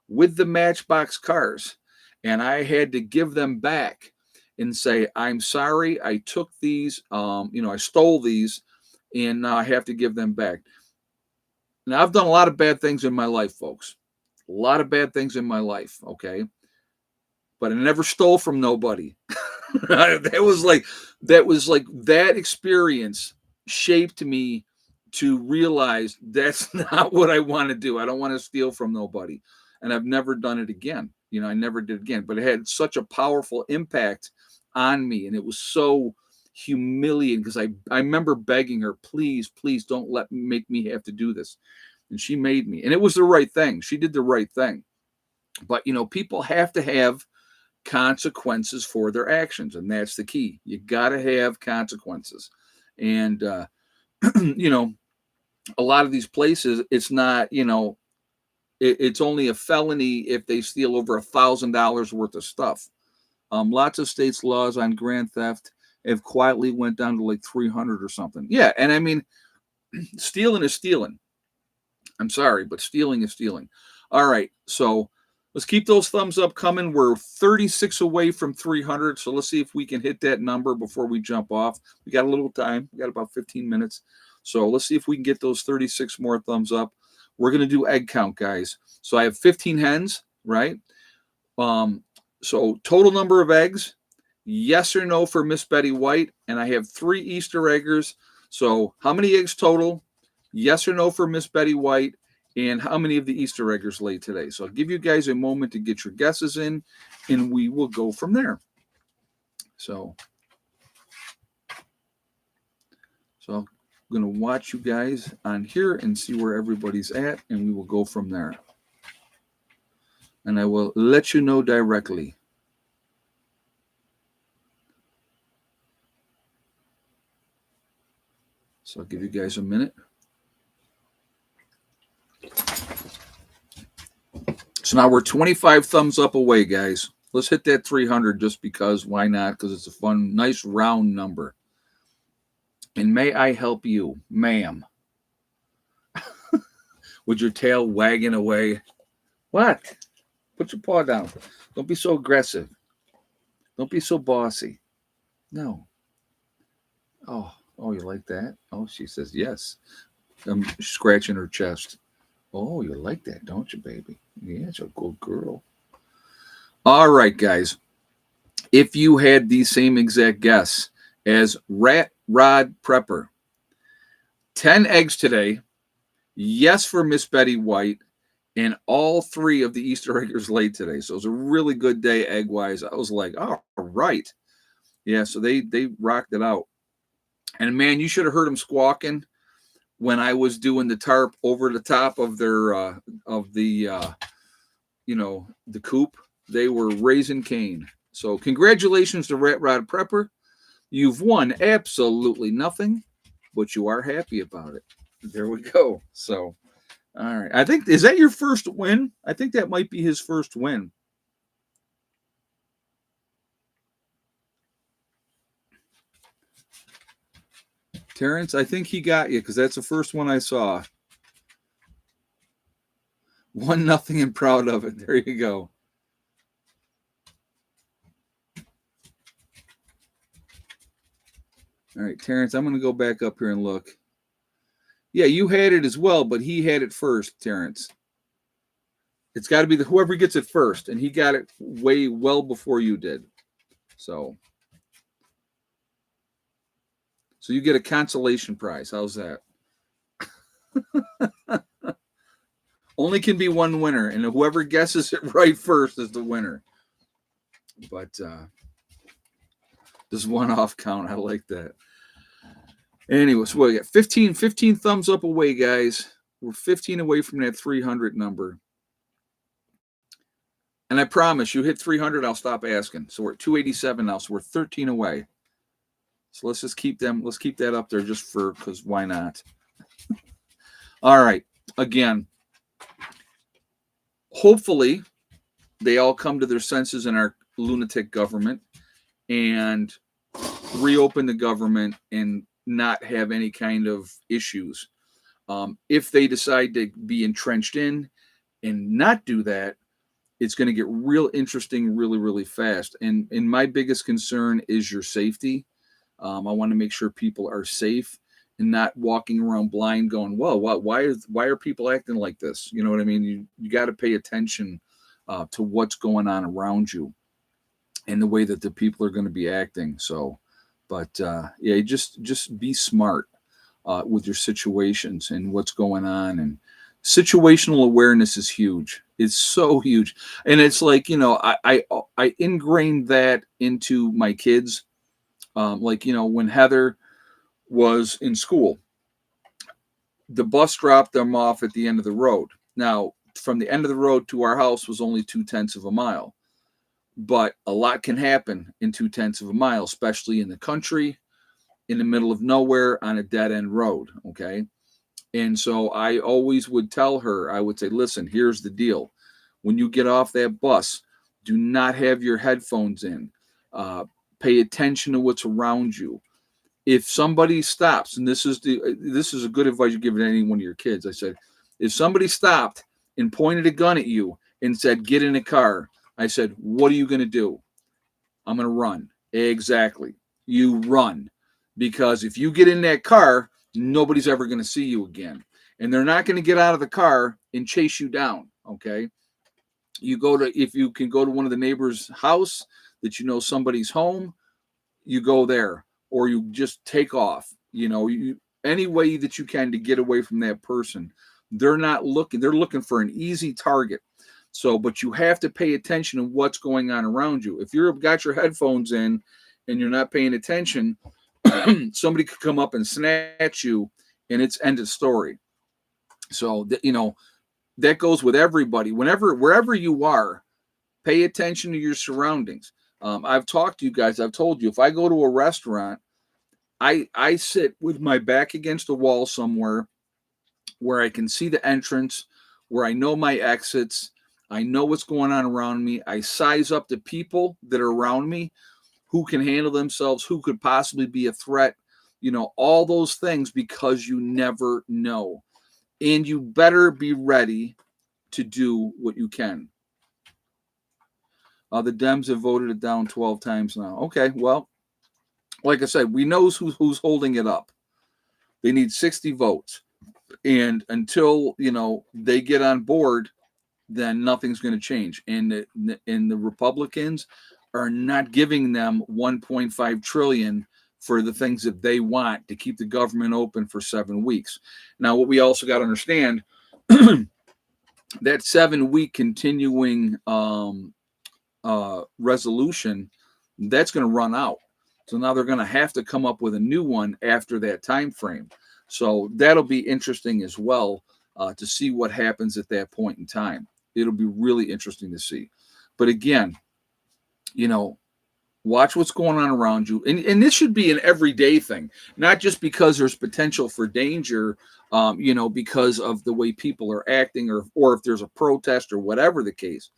with the Matchbox cars, and I had to give them back and say, I'm sorry, I took these, I stole these, and now I have to give them back. Now, I've done a lot of bad things in my life, folks. A lot of bad things in my life, okay? But I never stole from nobody. that experience shaped me to realize that's not what I want to do. I don't want to steal from nobody. And I've never done it again. I never did again. But it had such a powerful impact on me. And it was so humiliating because I remember begging her, please, please don't make me have to do this. And she made me. And it was the right thing. She did the right thing. But, people have to have consequences for their actions. And that's the key. You got to have consequences. And, a lot of these places, it's not, it's only a felony if they steal over $1,000 worth of stuff. Lots of states' laws on grand theft have quietly went down to like 300 or something. Yeah, and I mean, stealing is stealing. I'm sorry, but stealing is stealing. All right, so let's keep those thumbs up coming. We're 36 away from 300, so let's see if we can hit that number before we jump off. We got a little time. We got about 15 minutes. So let's see if we can get those 36 more thumbs up. We're going to do egg count, guys. So I have 15 hens, right? So total number of eggs, yes or no for Miss Betty White. And I have 3 Easter eggers. So how many eggs total? Yes or no for Miss Betty White. And how many of the Easter eggers laid today? So I'll give you guys a moment to get your guesses in, and we will go from there. So I'm going to watch you guys on here and see where everybody's at, and we will go from there. And I will let you know directly. So I'll give you guys a minute. So now we're 25 thumbs up away, guys. Let's hit that 300 just because. Why not? Because it's a fun, nice round number. And may I help you, ma'am? With your tail wagging away. What? Put your paw down. Don't be so aggressive. Don't be so bossy. No. Oh, you like that? Oh, she says yes. I'm scratching her chest. Oh, you like that, don't you, baby? Yeah, it's a good girl. All right, guys. If you had the same exact guess as Rat Rod Prepper, 10 eggs today, yes for Miss Betty White, and all 3 of the Easter eggers laid today. So it was a really good day egg-wise. I was like, all right. Yeah, so they rocked it out. And, man, you should have heard them squawking when I was doing the tarp over the top of their the coop. They were raising Cain. So congratulations to Rat Rod Prepper. You've won absolutely nothing, but you are happy about it. There we go. So, all right. I think, is that your first win? I think that might be his first win. Terrence, I think he got you because that's the first one I saw. 1-0 and proud of it. There you go. All right, Terrence, I'm going to go back up here and look. Yeah, you had it as well, but he had it first, Terrence. It's got to be whoever gets it first, and he got it well before you did. So you get a consolation prize. How's that? Only can be one winner, and whoever guesses it right first is the winner. But this one-off count, I like that. Anyway, so we got 15 thumbs up away, guys. We're 15 away from that 300 number. And I promise you hit 300, I'll stop asking. So we're at 287 now, so we're 13 away. So let's just keep that up there just because why not? All right. Again, hopefully they all come to their senses in our lunatic government and reopen the government and not have any kind of issues. If they decide to be entrenched in and not do that, it's going to get real interesting really, really fast. And my biggest concern is your safety. I want to make sure people are safe and not walking around blind going, whoa, why are people acting like this? You know what I mean? You got to pay attention to what's going on around you and the way that the people are going to be acting. So, but yeah, just be smart with your situations and what's going on. And situational awareness is huge. It's so huge, and it's like, I ingrained that into my kids. Like, when Heather was in school, the bus dropped them off at the end of the road. Now, from the end of the road to our house was only 2/10 of a mile, but a lot can happen in 2/10 of a mile, especially in the country, in the middle of nowhere on a dead end road. Okay. And so I always would tell her, I would say, listen, here's the deal. When you get off that bus, do not have your headphones in. Uh, Pay attention to what's around you. If somebody stops, and this is a good advice you give to any one of your kids. I said, if somebody stopped and pointed a gun at you and said, get in a car, I said, what are you going to do? I'm going to run. Exactly. You run. Because if you get in that car, nobody's ever going to see you again. And they're not going to get out of the car and chase you down. Okay. If you can go to one of the neighbors' house that somebody's home, you go there, or you just take off. Any way that you can to get away from that person. They're not looking. They're looking for an easy target. So, but you have to pay attention to what's going on around you. If you've got your headphones in and you're not paying attention, somebody could come up and snatch you, and it's end of story. So, that goes with everybody. Wherever you are, pay attention to your surroundings. I've talked to you guys. I've told you, if I go to a restaurant, I sit with my back against a wall somewhere where I can see the entrance, where I know my exits. I know what's going on around me. I size up the people that are around me, who can handle themselves, who could possibly be a threat, all those things, because you never know. And you better be ready to do what you can. The Dems have voted it down 12 times now. Okay, well, like I said, we know who's holding it up. They need 60 votes. And until, they get on board, then nothing's going to change. And the Republicans are not giving them 1.5 trillion for the things that they want to keep the government open for 7 weeks. Now, what we also got to understand, that 7-week continuing resolution, that's going to run out. So now they're going to have to come up with a new one after that time frame. So that'll be interesting as well, to see what happens at that point in time. It'll be really interesting to see. But again, watch what's going on around you. And this should be an everyday thing, not just because there's potential for danger, because of the way people are acting, or if there's a protest or whatever the case.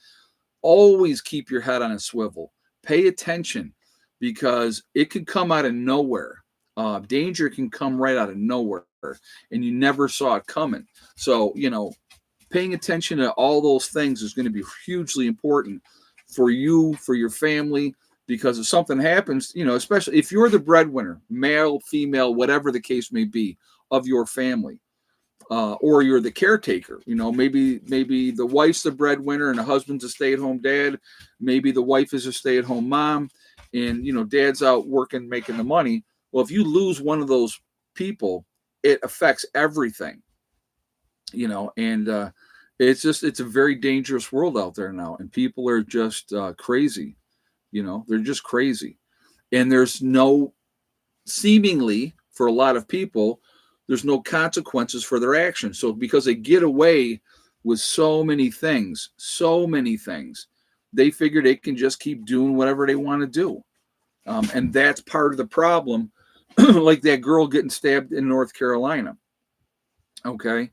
Always keep your head on a swivel. Pay attention, because it could come out of nowhere. Danger can come right out of nowhere, and you never saw it coming. So, paying attention to all those things is going to be hugely important for you, for your family, because if something happens, especially if you're the breadwinner, male, female, whatever the case may be, of your family, or you're the caretaker, maybe the wife's the breadwinner and the husband's a stay-at-home dad. Maybe the wife is a stay-at-home mom, and dad's out working, making the money. Well, if you lose one of those people, it affects everything, and it's a very dangerous world out there now, and people are just crazy. They're just crazy, and there's no, seemingly, for a lot of people, there's no consequences for their actions. So because they get away with so many things, they figure they can just keep doing whatever they want to do. And that's part of the problem. Like that girl getting stabbed in North Carolina. Okay.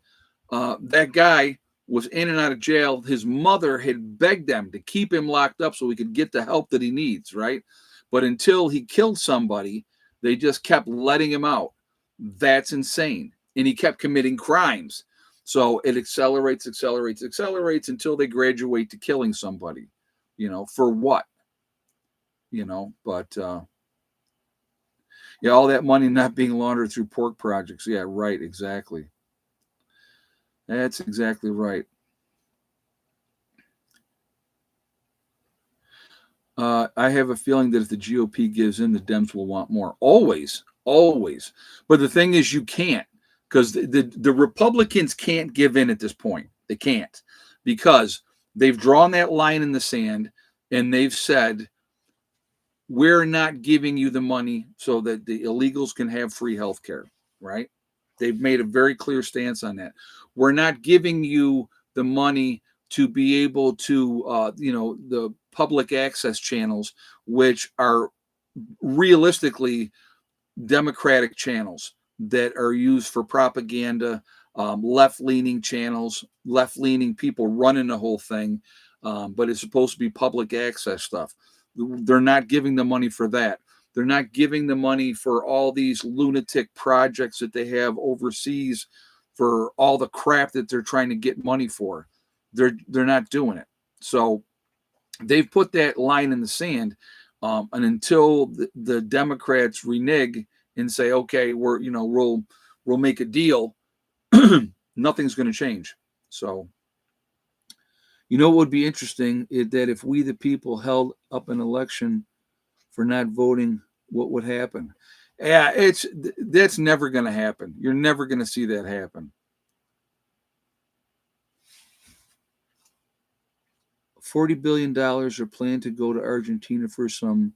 That guy was in and out of jail. His mother had begged them to keep him locked up so he could get the help that he needs, right? But until he killed somebody, they just kept letting him out. That's insane. And he kept committing crimes. So it accelerates until they graduate to killing somebody, for what? But yeah, all that money not being laundered through pork projects. Yeah, right, exactly. That's exactly right. I have a feeling that if the GOP gives in, the Dems will want more. Always, always. But the thing is, you can't, because the Republicans can't give in at this point. They can't, because they've drawn that line in the sand, and they've said, we're not giving you the money so that the illegals can have free health care, right? They've made a very clear stance on that. We're not giving you the money to be able to, the public access channels, which are realistically Democratic channels that are used for propaganda, left leaning channels, left leaning people running the whole thing. But it's supposed to be public access stuff. They're not giving the money for that. They're not giving the money for all these lunatic projects that they have overseas for all the crap that they're trying to get money for. They're not doing it. So they've put that line in the sand, and until the Democrats renege and say, okay, we'll make a deal, nothing's going to change. So, what would be interesting is that if we, the people, held up an election for not voting, what would happen? Yeah, that's never going to happen. You're never going to see that happen. $40 billion are planned to go to Argentina for some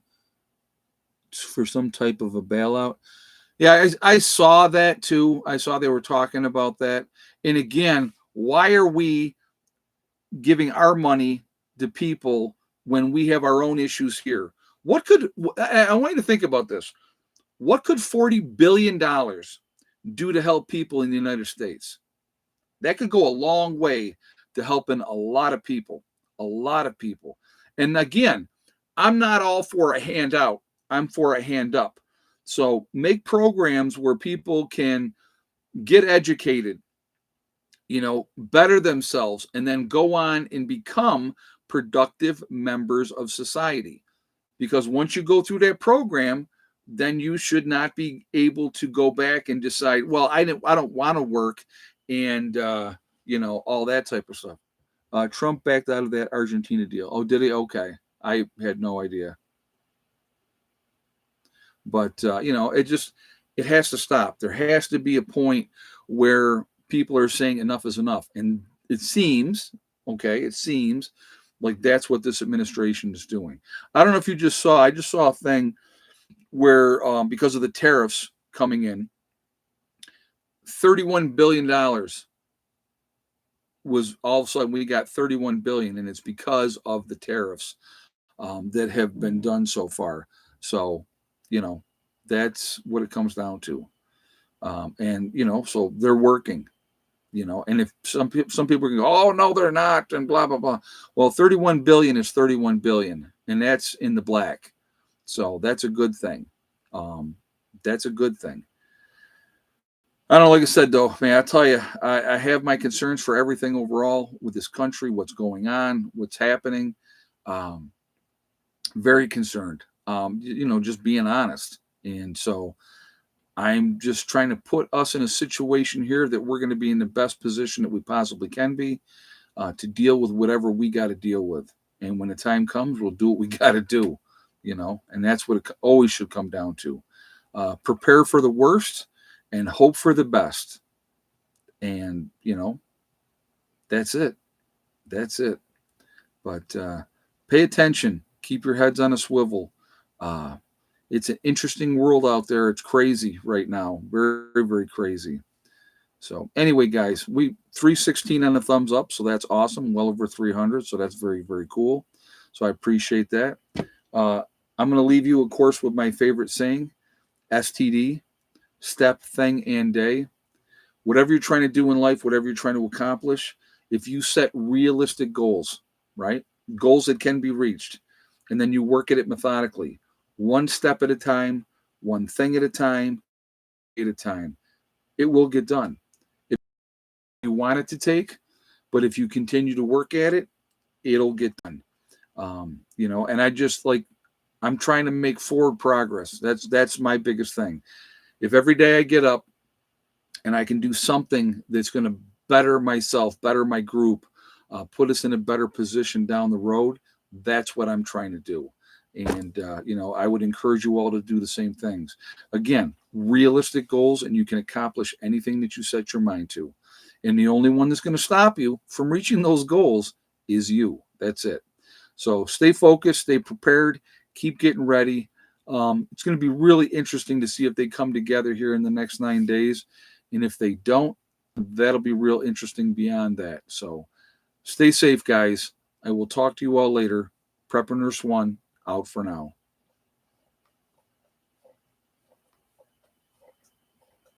type of a bailout. Yeah, I saw that too. I saw they were talking about that. And again, why are we giving our money to people when we have our own issues here? I want you to think about this. What could $40 billion do to help people in the United States? That could go a long way to helping a lot of people, a lot of people. And again, I'm not all for a handout. I'm for a hand up. So make programs where people can get educated, better themselves, and then go on and become productive members of society. Because once you go through that program, then you should not be able to go back and decide, well, I don't want to work, and all that type of stuff. Trump backed out of that Argentina deal. Oh, did he? Okay, I had no idea. But it has to stop. There has to be a point where people are saying enough is enough, and it seems like that's what this administration is doing. I don't know if you just saw. I just saw a thing where because of the tariffs coming in, $31 billion was all of a sudden we got 31 billion, and it's because of the tariffs that have been done so far. So, that's what it comes down to. And so they're working. And if some people can go, oh no, they're not, and blah blah blah. Well, 31 billion is 31 billion, and that's in the black. So that's a good thing. That's a good thing. I don't know, like I said though, man, I tell you, I have my concerns for everything overall with this country, what's going on, what's happening. Um, Very concerned. Just being honest. And so I'm just trying to put us in a situation here that we're going to be in the best position that we possibly can be to deal with whatever we got to deal with. And when the time comes, we'll do what we got to do, and that's what it always should come down to. Prepare for the worst and hope for the best. And, that's it. That's it. But pay attention. Keep your heads on a swivel. Uh, it's an interesting world out there. It's crazy right now. Very, very crazy. So anyway, guys, we 316 on the thumbs up. So that's awesome. Well over 300. So that's very, very cool. So I appreciate that. I'm going to leave you, of course, with my favorite saying, STD, step, thing, and day. Whatever you're trying to do in life, whatever you're trying to accomplish, if you set realistic goals, right? Goals that can be reached, and then you work at it methodically, one step at a time, one thing at a time, it will get done. you want it to take, but if you continue to work at it, it'll get done. And I just like, I'm trying to make forward progress. That's my biggest thing. If every day I get up and I can do something that's going to better myself, better my group, put us in a better position down the road, that's what I'm trying to do. And, I would encourage you all to do the same things. Again, realistic goals, and you can accomplish anything that you set your mind to. And the only one that's going to stop you from reaching those goals is you. That's it. So stay focused, stay prepared, keep getting ready. It's going to be really interesting to see if they come together here in the next 9 days. And if they don't, that'll be real interesting beyond that. So stay safe, guys. I will talk to you all later. Prepper Nurse 1 out for now.